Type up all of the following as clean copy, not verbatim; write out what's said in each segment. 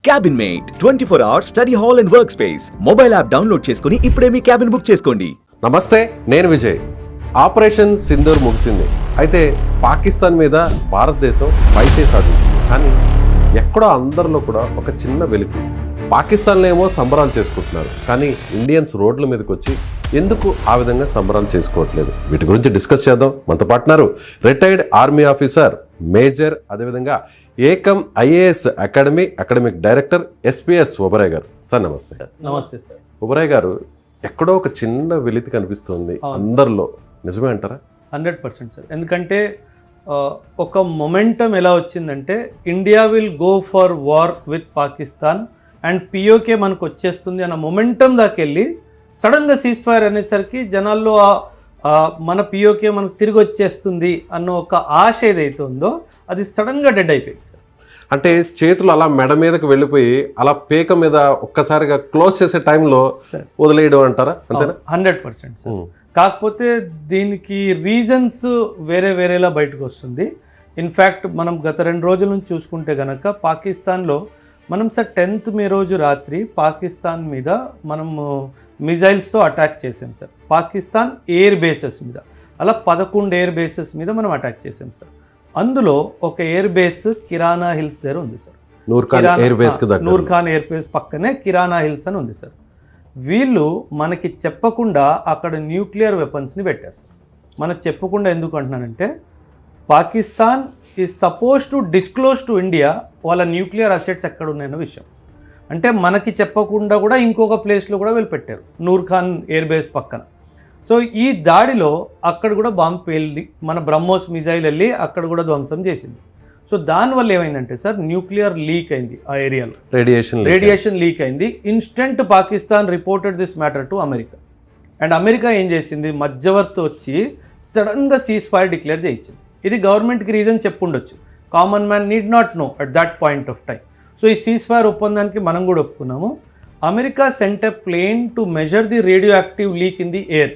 Cabin mate 24 hours study hall and work space mobile app download చేసుకుని ఇప్పుడే మీ cabin book చేసుకోండి. నమస్తే, నేను విజయ్. ఆపరేషన్ సింధూర్ ముగిసింది. అయితే పాకిస్తాన్ మీద భారతదేశం పైచే సాధించింది. కానీ ఎక్కడో అందరిలో కూడా ఒక చిన్న వెలికి. పాకిస్తాన్లో ఏమో సంబరాలు చేసుకుంటున్నారు, కానీ ఇండియన్స్ రోడ్ల మీదకి వచ్చి ఎందుకు ఆ విధంగా సంబరాలు చేసుకోవట్లేదు? వీటి గురించి డిస్కస్ చేద్దాం. మనతో పాటున్నారు రిటైర్డ్ ఆర్మీ ఆఫీసర్ మేజర్, అదేవిధంగా Ekam IAS academic director SPS Oberoi గారు. సార్ నమస్తే. నమస్తే సార్. ఒబరాయ్ గారు, ఎక్కడో ఒక చిన్న వెలితి కనిపిస్తుంది అందరిలో, నిజమే అంటారా? 100% సార్. ఎందుకంటే ఒక మొమెంటం ఎలా వచ్చిందంటే India will go for war with Pakistan and PoK మనకు వచ్చేస్తుంది అన్న మొమెంటం దాకెళ్ళి సడన్గా సీజ్ ఫైర్ అనేసరికి జనాల్లో మన పిఓకే మనకు తిరిగి వచ్చేస్తుంది అన్న ఒక ఆశ ఏదైతే ఉందో అది సడన్గా డెడ్ అయిపోయింది సార్. అంటే చేతులు అలా మెడ మీదకి వెళ్ళిపోయి అలా పేక మీద ఒక్కసారిగా క్లోజ్ చేసే టైంలో వదిలేయడం అంటారా? అంతేనా? 100% సార్. కాకపోతే దీనికి రీజన్స్ వేరేలా బయటకు వస్తుంది. ఇన్ఫ్యాక్ట్ మనం గత 2 రోజుల నుంచి చూసుకుంటే కనుక పాకిస్తాన్లో మనం సార్ 10th మే రోజు రాత్రి పాకిస్తాన్ మీద మనము మిజైల్స్తో అటాక్ చేసాం సార్. పాకిస్తాన్ ఎయిర్ బేసెస్ మీద అలా 11 ఎయిర్ బేసెస్ మీద మనం అటాక్ చేసాం సార్. అందులో ఒక ఎయిర్ బేస్ కిరానా హిల్స్ దగ్గర ఉంది sir. Noor Khan air base పక్కనే కిరానా హిల్స్ అని ఉంది సార్. వీళ్ళు మనకి చెప్పకుండా అక్కడ న్యూక్లియర్ వెపన్స్ని పెట్టారు సార్. మనకు చెప్పకుండా ఎందుకు అంటున్నానంటే Pakistan is suppose to disclose to India వాళ్ళ న్యూక్లియర్ అసెట్స్ ఎక్కడ ఉన్నాయన్న విషయం. అంటే మనకి చెప్పకుండా కూడా ఇంకొక ప్లేస్లో కూడా వీళ్ళు పెట్టారు, నూర్ ఖాన్ ఎయిర్ బేస్ పక్కన. సో ఈ దాడిలో అక్కడ కూడా బాంబు పేలి మన బ్రహ్మోస్ మిజైల్ వెళ్ళి అక్కడ కూడా ధ్వంసం చేసింది. సో దానివల్ల ఏమైందంటే సార్ న్యూక్లియర్ లీక్ అయింది ఆ ఏరియాలో, రేడియేషన్ లీక్ అయింది. Instant Pakistan reported this matter to America. And America ఏం చేసింది, మధ్యవర్తి వచ్చి సడన్గా సీజ్ ఫైర్ డిక్లేర్ చేయించింది. ఇది గవర్నమెంట్కి రీజన్ చెప్పుండొచ్చు, common man need not know at that point of time. So ఈ సీజ్ ఫైర్ ఒప్పందానికి మనం కూడా ఒప్పుకున్నాము. America sent a plane to measure the radioactive leak in the air.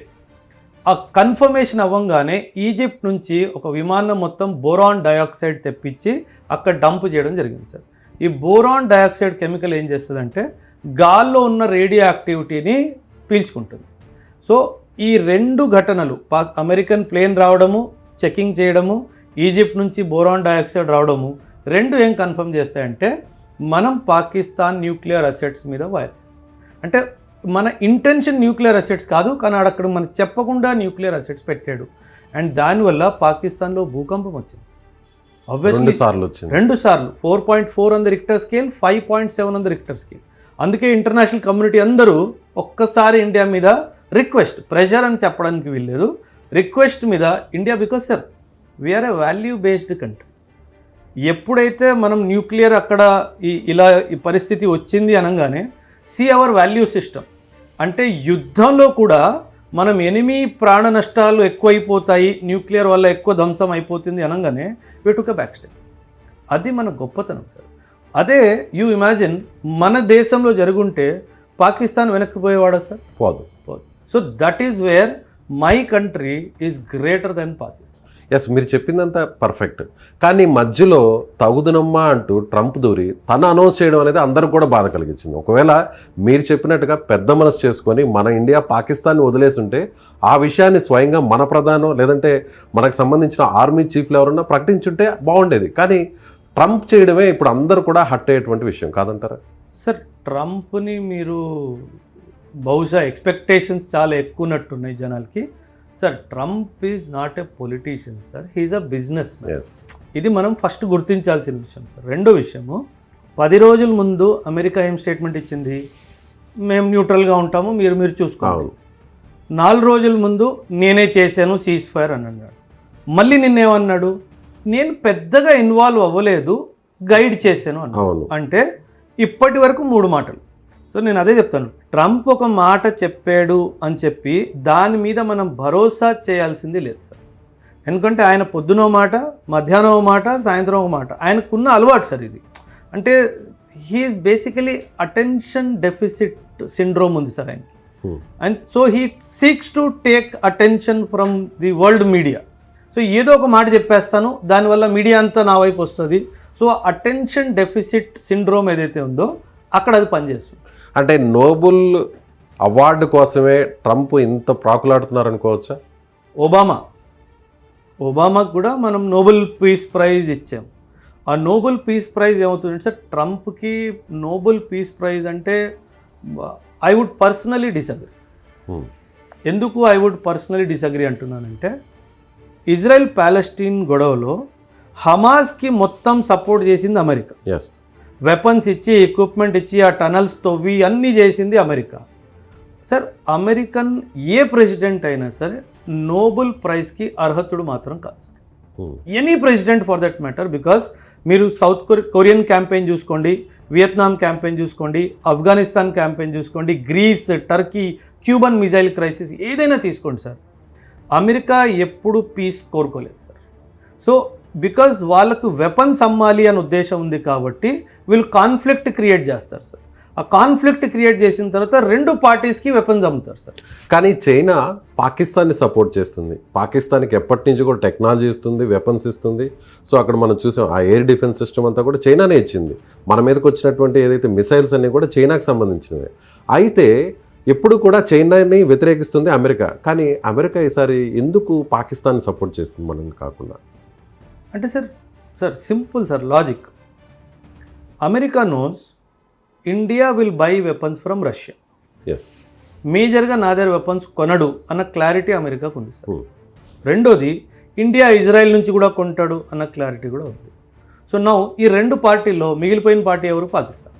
ఆ కన్ఫర్మేషన్ అవ్వగానే ఈజిప్ట్ నుంచి ఒక విమానం మొత్తం బోరాన్ డయాక్సైడ్ తెప్పించి అక్కడ డంప్ చేయడం జరిగింది సార్. ఈ బోరాన్ డయాక్సైడ్ కెమికల్ ఏం చేస్తుందంటే గాల్లో ఉన్న రేడియో యాక్టివిటీని పీల్చుకుంటుంది. సో ఈ 2 ఘటనలు, అమెరికన్ ప్లేన్ రావడము, చెకింగ్ చేయడము, ఈజిప్ట్ నుంచి బోరాన్ డయాక్సైడ్ రావడము, 2 ఏం కన్ఫర్మ్ చేస్తాయంటే మనం పాకిస్తాన్ న్యూక్లియర్ అసెట్స్ మీద వైర్. అంటే మన ఇంటెన్షన్ న్యూక్లియర్ అసెట్స్ కాదు, కానీ అక్కడ మనకు చెప్పకుండా న్యూక్లియర్ అసెట్స్ పెట్టాడు. అండ్ దానివల్ల పాకిస్తాన్లో భూకంపం వచ్చింది. ఆబ్వియస్లీ 2 సార్లు 4.4 on the Richter scale, 5.7 on the Richter scale. అందుకే ఇంటర్నేషనల్ కమ్యూనిటీ అందరూ ఒక్కసారి ఇండియా మీద రిక్వెస్ట్, ప్రెషర్ అని చెప్పడానికి వీల్లేదు, రిక్వెస్ట్ మీద India, because sir we are a value based country. ఎప్పుడైతే మనం న్యూక్లియర్ అక్కడ ఈ పరిస్థితి వచ్చింది అనగానే సీ అవర్ వాల్యూ సిస్టమ్. అంటే యుద్ధంలో కూడా మనం ఎనిమి ప్రాణ నష్టాలు ఎక్కువైపోతాయి, న్యూక్లియర్ వల్ల ఎక్కువ ధ్వంసం అయిపోతుంది అనగానే వి టుక్ ఎ బ్యాక్ స్టెప్. అది మన గొప్పతనం సార్. అదే యూ ఇమాజిన్ మన దేశంలో జరుగుంటే పాకిస్తాన్ వెనక్కిపోయేవాడా సార్? పోదు. So that is where my country is greater than Pakistan. Yes, మీరు చెప్పిందంతా పర్ఫెక్ట్. కానీ మధ్యలో తగుదనమ్మా అంటూ ట్రంప్ దూరి తను అనౌన్స్ చేయడం అనేది అందరికి కూడా బాధ కలిగించింది. ఒకవేళ మీరు చెప్పినట్టుగా పెద్ద మనసు చేసుకొని మన ఇండియా పాకిస్తాన్ని వదిలేసి ఉంటే ఆ విషయాన్ని స్వయంగా మన ప్రధానం లేదంటే మనకు సంబంధించిన ఆర్మీ చీఫ్లు ఎవరన్నా ప్రకటించుంటే బాగుండేది. కానీ ట్రంప్ చేయడమే ఇప్పుడు అందరూ కూడా హట్ అయ్యేటువంటి విషయం కాదంటారా? సార్ ట్రంప్ని మీరు బహుశా ఎక్స్పెక్టేషన్స్ చాలా ఎక్కువ ఉన్నట్టున్నాయి జనాలకి. Sir Trump is not a politician sir, he's a business man. ఇది మనం ఫస్ట్ గుర్తించాల్సిన విషయం సార్. రెండో విషయము, 10 రోజుల ముందు అమెరికా ఏం స్టేట్మెంట్ ఇచ్చింది, మేము న్యూట్రల్గా ఉంటాము, మీరు చూసుకోవాలి. 4 రోజుల ముందు నేనే చేశాను సీజ్ ఫైర్ అని అన్నాడు. మళ్ళీ నిన్నేమన్నాడు, నేను పెద్దగా ఇన్వాల్వ్ అవ్వలేదు, గైడ్ చేశాను అన్నాడు. అంటే ఇప్పటి వరకు 3 మాటలు. సో నేను అదే చెప్తాను, ట్రంప్ ఒక మాట చెప్పాడు అని చెప్పి దాని మీద మనం భరోసా చేయాల్సింది లేదు సార్. ఎందుకంటే ఆయన పొద్దునో మాట, మధ్యాహ్నం మాట, సాయంత్రం ఒక మాట, ఆయనకున్న అలవాటు సార్ ఇది. అంటే he's basically attention deficit syndrome ఉంది సార్ ఆయనకి. And so he seeks to take attention from the world media. So ఏదో ఒక మాట చెప్పేస్తాను, దానివల్ల మీడియా అంతా నా వైపు వస్తుంది, సో అటెన్షన్ డెఫిసిట్ సిండ్రోమ్ ఏదైతే ఉందో అక్కడ అది పనిచేస్తుంది. అంటే నోబెల్ అవార్డు కోసమే ట్రంప్ ఇంత ప్రాకులాడుతున్నారు అనుకోవచ్చా? ఒబామాకు కూడా మనం నోబెల్ పీస్ ప్రైజ్ ఇచ్చాం. ఆ నోబెల్ పీస్ ప్రైజ్ ఏమవుతుందంటే సార్, ట్రంప్కి నోబెల్ పీస్ ప్రైజ్ అంటే ఐ వుడ్ పర్సనలీ డిసగ్రీ. ఎందుకు ఐ వుడ్ పర్సనలీ డిసగ్రీ అంటున్నానంటే, ఇజ్రాయెల్ ప్యాలెస్టీన్ గొడవలో హమాస్కి మొత్తం సపోర్ట్ చేసింది అమెరికా. ఎస్, వెపన్స్ ఇచ్చి, ఎక్విప్మెంట్ ఇచ్చి, ఆ టనల్స్ తవ్వి అన్నీ చేసింది అమెరికా. సార్, అమెరికన్ ఏ ప్రెసిడెంట్ అయినా సరే నోబెల్ ప్రైజ్కి అర్హతుడు మాత్రం కాదు. Any president for that matter. Because మీరు సౌత్ కొరియన్ క్యాంపెయిన్ చూసుకోండి, వియత్నాం క్యాంపెయిన్ చూసుకోండి, ఆఫ్ఘనిస్తాన్ క్యాంపెయిన్ చూసుకోండి, Greece, Turkey, Cuban missile crisis ఏదైనా తీసుకోండి సార్, అమెరికా ఎప్పుడు పీస్ కోరుకోలేదు సార్. సో బికాజ్ వాళ్ళకు వెపన్స్ అమ్మాలి అనే ఉద్దేశం ఉంది కాబట్టి వీళ్ళు కాన్ఫ్లిక్ట్ క్రియేట్ చేస్తారు సార్. ఆ కాన్ఫ్లిక్ట్ క్రియేట్ చేసిన తర్వాత రెండు పార్టీస్కి వెపన్స్ అమ్ముతారు సార్. కానీ చైనా పాకిస్తాన్ని సపోర్ట్ చేస్తుంది. పాకిస్తాన్కి ఎప్పటి నుంచి కూడా టెక్నాలజీ ఇస్తుంది, వెపన్స్ ఇస్తుంది. సో అక్కడ మనం చూసాం, ఆ ఎయిర్ డిఫెన్స్ సిస్టమ్ అంతా కూడా చైనానే ఇచ్చింది. మన మీదకి వచ్చినటువంటి ఏదైతే మిసైల్స్ అన్నీ కూడా చైనాకి సంబంధించినవి. అయితే ఎప్పుడు కూడా చైనాని వ్యతిరేకిస్తుంది అమెరికా. కానీ అమెరికా ఈసారి ఎందుకు పాకిస్తాన్ని సపోర్ట్ చేస్తుంది మనం కాకుండా? అంటే sir simple sir logic. America knows India will buy weapons from Russia. Yes, మేజర్గా నా దగ్గర వెపన్స్ కొనడు అన్న క్లారిటీ అమెరికాకు ఉంది సార్. రెండోది, ఇండియా ఇజ్రాయెల్ నుంచి కూడా కొంటాడు అన్న క్లారిటీ కూడా ఉంది. సో నౌ ఈ రెండు పార్టీల్లో మిగిలిపోయిన పార్టీ ఎవరు? పాకిస్తాన్.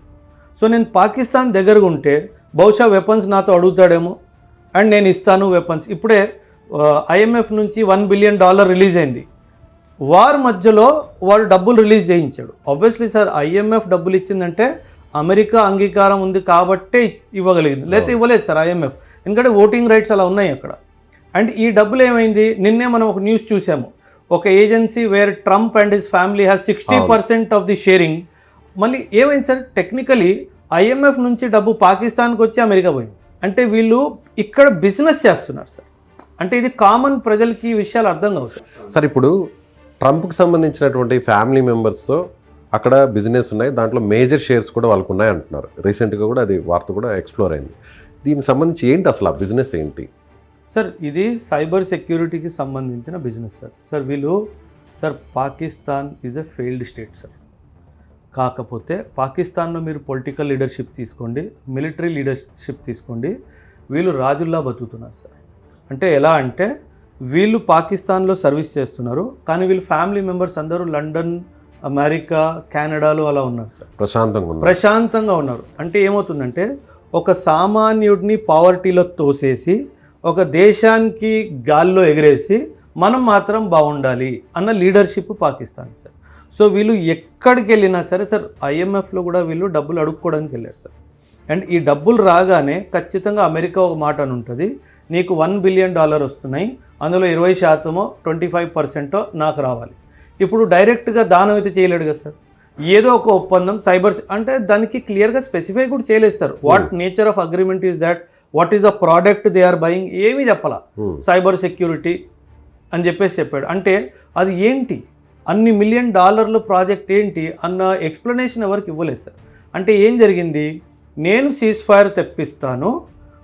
సో నేను పాకిస్తాన్ దగ్గరగా ఉంటే బహుశా వెపన్స్ నాతో అడుగుతాడేమో, అండ్ నేను ఇస్తాను వెపన్స్. ఇప్పుడే IMF నుంచి $1 బిలియన్ రిలీజ్ అయింది. వార్ మధ్యలో వాడు డబ్బులు రిలీజ్ చేయించాడు. ఆబ్వియస్లీ సార్, IMF డబ్బులు ఇచ్చిందంటే అమెరికా అంగీకారం ఉంది కాబట్టే ఇవ్వగలిగింది, లేకపోతే ఇవ్వలేదు సార్ IMF. ఎందుకంటే ఓటింగ్ రైట్స్ అలా ఉన్నాయి అక్కడ. అండ్ ఈ డబ్బులు ఏమైంది, నిన్నే మనం ఒక న్యూస్ చూసాము, ఒక agency where Trump and his family has 60% of the sharing. మళ్ళీ ఏమైంది సార్, టెక్నికలీ IMF నుంచి డబ్బు పాకిస్తాన్కి వచ్చి అమెరికా పోయింది. అంటే వీళ్ళు ఇక్కడ బిజినెస్ చేస్తున్నారు సార్. అంటే ఇది కామన్ ప్రజలకి ఈ విషయాలు అర్థం కావు సార్. సార్ ఇప్పుడు ట్రంప్కి సంబంధించినటువంటి ఫ్యామిలీ మెంబర్స్తో అక్కడ బిజినెస్ ఉన్నాయి, దాంట్లో మేజర్ షేర్స్ కూడా వాళ్ళకు ఉన్నాయి అంటున్నారు. రీసెంట్గా కూడా అది వార్త కూడా ఎక్స్ప్లోర్ అయింది. దీనికి సంబంధించి ఏంటి అసలు ఆ బిజినెస్ ఏంటి? సార్, ఇది సైబర్ సెక్యూరిటీకి సంబంధించిన business sir. Sir Pakistan is a failed state sir. కాకపోతే పాకిస్తాన్లో మీరు పొలిటికల్ లీడర్షిప్ తీసుకోండి, మిలిటరీ లీడర్షిప్ తీసుకోండి, వీళ్ళు రాజుల్లా బతుకుతున్నారు సార్. అంటే ఎలా అంటే, వీళ్ళు పాకిస్తాన్లో సర్వీస్ చేస్తున్నారు, కానీ వీళ్ళు ఫ్యామిలీ మెంబర్స్ అందరూ లండన్, అమెరికా, కెనడాలో అలా ఉన్నారు సార్. ప్రశాంతంగా ఉన్నారు. అంటే ఏమవుతుందంటే, ఒక సామాన్యుడిని పావర్టీలో తోసేసి ఒక దేశానికి గాల్లో ఎగిరేసి మనం మాత్రం బాగుండాలి అన్న లీడర్షిప్ పాకిస్తాన్ సార్. సో వీళ్ళు ఎక్కడికి వెళ్ళినా సరే సార్, IMFలో కూడా వీళ్ళు డబ్బులు అడుక్కోవడానికి వెళ్ళారు సార్. అండ్ ఈ డబ్బులు రాగానే ఖచ్చితంగా అమెరికా ఒక మాట అని ఉంటుంది, నీకు $1 బిలియన్ వస్తున్నాయి, అందులో 20% 25% నాకు రావాలి. ఇప్పుడు డైరెక్ట్గా దానం అయితే చేయలేడు కదా సార్. ఏదో ఒక ఒప్పందం సైబర్ అంటే దానికి క్లియర్గా స్పెసిఫై కూడా చేయలేదు sir. What nature of agreement is that, what is the product they are buying, ఏమీ చెప్పాలా. సైబర్ సెక్యూరిటీ అని చెప్పాడు. అంటే అది ఏంటి, అన్ని $1 మిలియన్ ప్రాజెక్ట్ ఏంటి అన్న ఎక్స్ప్లెనేషన్ ఎవరికి ఇవ్వలేదు సార్. అంటే ఏం జరిగింది, నేను సీజ్ ఫైర్ తెప్పిస్తాను,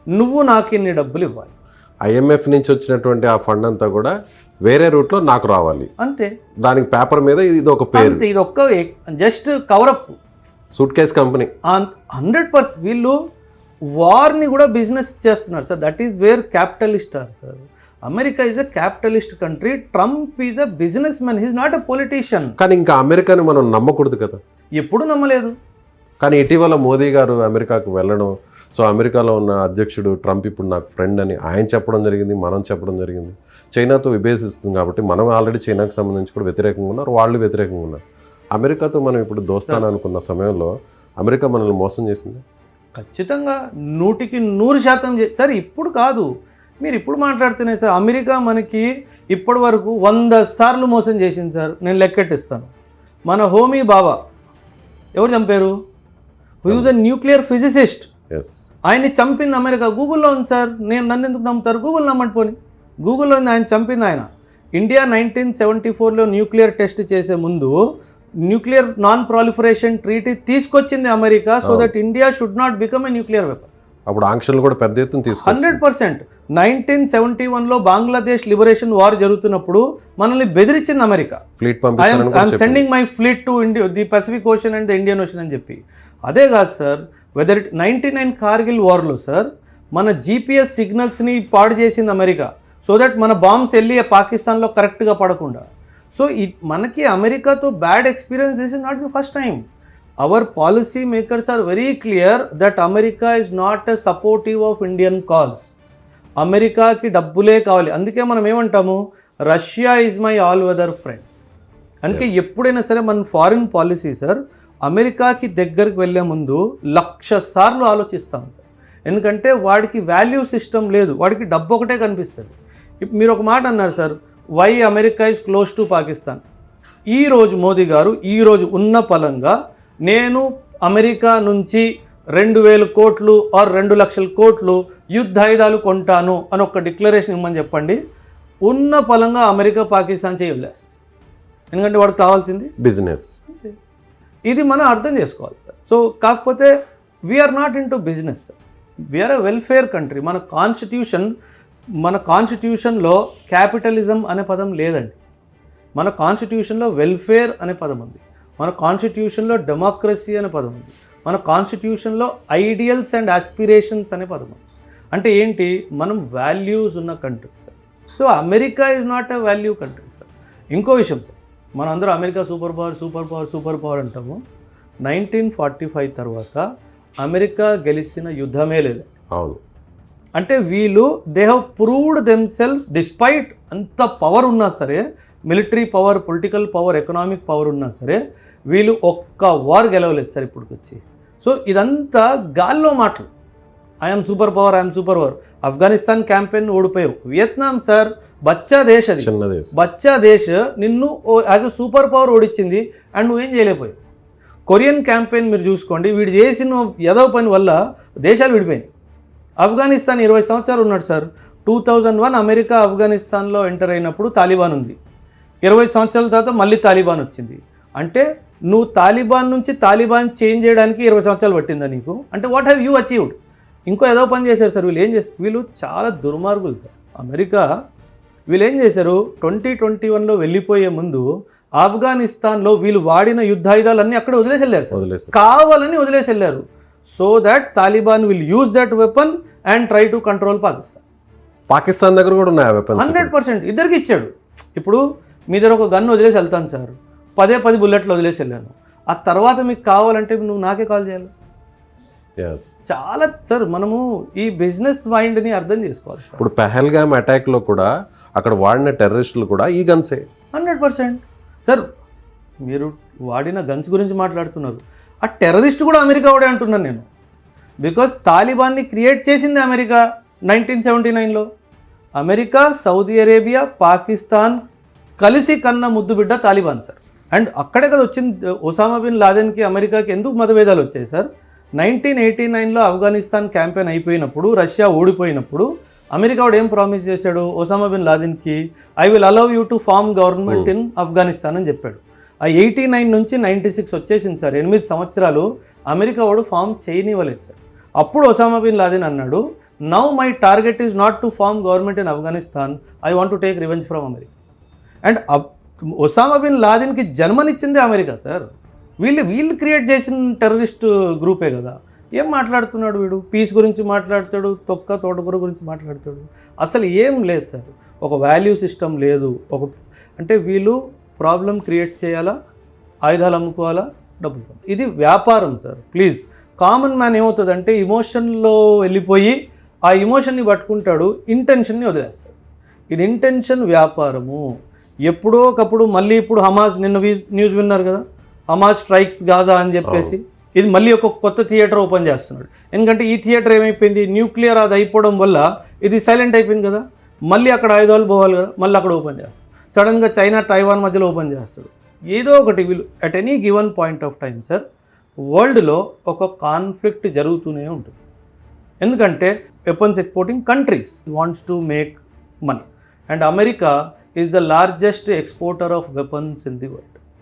నువ్వు నాకు ఇన్ని డబ్బులు ఇవ్వాలి. IMF నుంచి వచ్చినటువంటి ఆ ఫండ్ అంతా కూడా వేరే రూట్లో నాకు రావాలి అంతే. దానికి పేపర్ మీద ఇది ఒక పేరు, ఇది ఒక్క just cover up, suitcase company. 100% వీళ్ళు వార్ని కూడా బిజినెస్ చేస్తున్నారు sir. That is where capitalist are sir. America is a capitalist country, Trump is a business man, he's not a politician. కానీ ఇంకా అమెరికాని మనం నమ్మకూడదు కదా. ఎప్పుడు నమ్మలేదు. కానీ ఇటీవల మోదీ గారు అమెరికాకు వెళ్ళడం, సో అమెరికాలో ఉన్న అధ్యక్షుడు ట్రంప్ ఇప్పుడు నాకు ఫ్రెండ్ అని ఆయన చెప్పడం జరిగింది, మనం చెప్పడం జరిగింది. చైనాతో విభేదిస్తుంది కాబట్టి మనం ఆల్రెడీ చైనాకు సంబంధించి కూడా వ్యతిరేకంగా ఉన్నారు, వాళ్ళు వ్యతిరేకంగా ఉన్నారు. అమెరికాతో మనం ఇప్పుడు దోస్తాను అనుకున్న సమయంలో అమెరికా మనల్ని మోసం చేసింది. ఖచ్చితంగా 100% సార్. ఇప్పుడు కాదు, మీరు ఇప్పుడు మాట్లాడుతున్నాయి సార్. అమెరికా మనకి ఇప్పటి వరకు 100 సార్లు మోసం చేసింది సార్. నేను లెక్కెట్టిస్తాను. మన హోమీ బాబా ఎవరు చంపారు? Who is a nuclear physicist. ఆయన్ని చంపింది అమెరికా. గూగుల్లో ఉంది సార్. నన్ను ఎందుకు నమ్ముతారు? గూగుల్ నమ్మండి పోని. గూగుల్లో ఆయన చంపింది ఆయన. ఇండియా 1974లో న్యూక్లియర్ టెస్ట్ చేసే ముందు న్యూక్లియర్ నాన్ ప్రాలిఫరేషన్ ట్రీటీ తీసుకొచ్చింది America, so that India should not become a nuclear weapon. అప్పుడు ఆంక్షలు కూడా పెద్ద ఎత్తున తీసుకు 100%. 1971లో బంగ్లాదేశ్ లిబరేషన్ వార్ జరుగుతున్నప్పుడు మనల్ని బెదిరించింది America, fleet I'm sending my fleet to the Pacific Ocean and the Indian Ocean అని చెప్పి. అదే కాదు సార్, వెదర్ 99 కార్గిల్ వార్లో సార్ మన జీపీఎస్ సిగ్నల్స్ని పాడు చేసింది అమెరికా, సో దట్ మన బాంబ్స్ వెళ్ళి పాకిస్తాన్లో కరెక్ట్గా పడకుండా. సో మనకి అమెరికాతో bad experience, this is not the first time. Our policy makers are very clear that America is not a supportive of Indian cause. అమెరికాకి డబ్బులే కావాలి. అందుకే మనం ఏమంటాము, Russia is my all weather friend. అందుకే ఎప్పుడైనా సరే మన ఫారిన్ పాలసీ సార్ అమెరికాకి దగ్గరికి వెళ్ళే ముందు 1,00,000 సార్లు ఆలోచిస్తాం సార్. ఎందుకంటే వాడికి వాల్యూ సిస్టమ్ లేదు, వాడికి డబ్బు ఒకటే కనిపిస్తుంది. మీరు ఒక మాట అన్నారు sir, why America is close to Pakistan. ఈరోజు మోదీ గారు ఈరోజు ఉన్న పలంగా నేను అమెరికా నుంచి 2,000 కోట్లు ఆర్ 2,00,000 కోట్లు యుద్ధాయుధాలు కొంటాను అని ఒక డిక్లరేషన్ ఇవ్వమని చెప్పండి, ఉన్న పలంగా అమెరికా పాకిస్తాన్ చేయలేదు. ఎందుకంటే వాడికి కావాల్సింది బిజినెస్. ఇది మనం అర్థం చేసుకోవాలి సార్. సో కాకపోతే we are not into business, we are a welfare country. మన కాన్స్టిట్యూషన్లో క్యాపిటలిజం అనే పదం లేదండి. మన కాన్స్టిట్యూషన్లో వెల్ఫేర్ అనే పదం ఉంది, మన కాన్స్టిట్యూషన్లో డెమోక్రసీ అనే పదం ఉంది, మన కాన్స్టిట్యూషన్లో ఐడియల్స్ అండ్ ఆస్పిరేషన్స్ అనే పదం ఉంది. అంటే ఏంటి, మనం వాల్యూస్ ఉన్న country sir. So America is not a value country sir. ఇంకో విషయం సార్, మనం అందరూ అమెరికా సూపర్ పవర్ అంటాము. 1945 తర్వాత అమెరికా గెలిచిన యుద్ధమే లేదు. అవును. అంటే వీళ్ళు they have proved themselves despite అంత పవర్ ఉన్నా సరే, military power, political power, economic power ఉన్నా సరే వీళ్ళు ఒక్క వార్ గెలవలేదు సార్ ఇప్పటికి వచ్చి. సో ఇదంతా గాల్లో మాటలు. I'm super power. Afghanistan campaign ఓడిపోయావు. వియత్నాం సార్ బచ్చా దేశ్, అది బచ్చా దేశ్ నిన్ను యాజ్ అ సూపర్ పవర్ ఓడిచ్చింది అండ్ నువ్వేం చేయలేకపోయావు. కొరియన్ క్యాంపెయిన్ మీరు చూసుకోండి, వీడు చేసిన ఎదవ పని వల్ల దేశాలు విడిపోయినాయి. ఆఫ్ఘనిస్తాన్ 20 సంవత్సరాలు ఉన్నాడు సార్. 2001 అమెరికా ఆఫ్ఘనిస్తాన్లో ఎంటర్ అయినప్పుడు తాలిబాన్ ఉంది. 20 సంవత్సరాల తర్వాత మళ్ళీ తాలిబాన్ వచ్చింది. అంటే నువ్వు తాలిబాన్ నుంచి తాలిబాన్ చేంజ్ చేయడానికి 20 సంవత్సరాలు పట్టిందా నీకు? అంటే వాట్ హ్యావ్ యూ అచీవ్డ్? ఇంకో ఏదో పని చేశారు సార్ వీళ్ళు. ఏం చేస్తారు వీళ్ళు? చాలా దుర్మార్గులు సార్. అమెరికా వీళ్ళు ఏం చేశారు, 2021లో వెళ్ళిపోయే ముందు ఆఫ్ఘనిస్తాన్లో వీళ్ళు వాడిన యుద్ధాయుధాలన్నీ అక్కడ వదిలేసి వెళ్ళారు సార్, కావాలని వదిలేసి వెళ్ళారు. So that Taliban will use that weapon and try to control Pakistan దగ్గర కూడా ఉన్నాయి 100%. ఇద్దరికి ఇచ్చాడు. ఇప్పుడు మీ దగ్గర ఒక గన్ వదిలేసి వెళ్తాను సార్, 10 బుల్లెట్లు వదిలేసి వెళ్ళాను. ఆ తర్వాత మీకు కావాలంటే నువ్వు నాకే కాల్ చేయాలి. చాలా సార్ మనము ఈ బిజినెస్ మైండ్ని అర్థం చేసుకోవాలి. ఇప్పుడు పెహల్గామ్ అటాక్లో కూడా అక్కడ వాడిన టెర్రరిస్టులు కూడా ఈ గన్సే. 100% సార్. మీరు వాడిన గన్స్ గురించి మాట్లాడుతున్నారు, ఆ టెర్రరిస్ట్ కూడా అమెరికా వాడే అంటున్నాను నేను. బికాస్ తాలిబాన్ని క్రియేట్ చేసింది అమెరికా 1979లో. అమెరికా, సౌదీ అరేబియా, పాకిస్తాన్ కలిసి కన్న ముద్దు బిడ్డ తాలిబాన్ సార్. అండ్ అక్కడే కదా వచ్చింది ఒసామా బిన్ లాదెన్కి అమెరికాకి ఎందుకు మతభేదాలు వచ్చాయి సార్. 1989లో ఆఫ్ఘనిస్తాన్ క్యాంపెయిన్ అయిపోయినప్పుడు, రష్యా ఓడిపోయినప్పుడు అమెరికా వాడు ఏం ప్రామిస్ చేశాడు ఒసామా బిన్ లాదెన్కి, I will allow you to form government in Afghanistan అని చెప్పాడు. ఆ 89 నుంచి 96 వచ్చేసింది సార్, 8 సంవత్సరాలు అమెరికా వాడు ఫామ్ చేయనివ్వలేదు సార్. అప్పుడు ఒసామా బిన్ లాదెన్ అన్నాడు, now my target is not to form government in Afghanistan, I want to take revenge from America. And Osama bin లాదెన్కి జన్మనిచ్చిందే అమెరికా సార్. వీళ్ళు క్రియేట్ చేసిన టెర్రరిస్ట్ గ్రూపే కదా. ఏం మాట్లాడుతున్నాడు వీడు? పీస్ గురించి మాట్లాడతాడు, తోటకూర గురించి మాట్లాడతాడు. అసలు ఏం లేదు సార్, ఒక వాల్యూ సిస్టమ్ లేదు. అంటే వీళ్ళు ప్రాబ్లం క్రియేట్ చేయాలా, ఆయుధాలు అమ్ముకోవాలా, డబ్బులు. ఇది వ్యాపారం సార్. ప్లీజ్ కామన్ మ్యాన్ ఏమవుతుందంటే ఇమోషన్లో వెళ్ళిపోయి ఆ ఇమోషన్ని పట్టుకుంటాడు, ఇంటెన్షన్ని వదిలేస్తాడు. ఇది ఇంటెన్షన్ వ్యాపారము. ఎప్పుడో ఒకప్పుడు మళ్ళీ ఇప్పుడు హమాస్, నిన్న న్యూస్ విన్నారు కదా, హమాస్ స్ట్రైక్స్ గాజా అని చెప్పేసి ఇది మళ్ళీ ఒక కొత్త థియేటర్ ఓపెన్ చేస్తున్నాడు. ఎందుకంటే ఈ థియేటర్ ఏమైపోయింది, న్యూక్లియర్ అది అయిపోవడం వల్ల ఇది సైలెంట్ అయిపోయింది కదా, మళ్ళీ అక్కడ ఆయుధాలు పోవాలి కదా, మళ్ళీ అక్కడ ఓపెన్ చేస్తాడు. సడన్గా చైనా టైవాన్ మధ్యలో ఓపెన్ చేస్తాడు. ఏదో ఒకటి వీళ్ళు at any given point of time sir వరల్డ్లో ఒక కాన్ఫ్లిక్ట్ జరుగుతూనే ఉంటుంది. ఎందుకంటే weapons exporting countries wants to make money and America is the largest exporter of weapons in the world.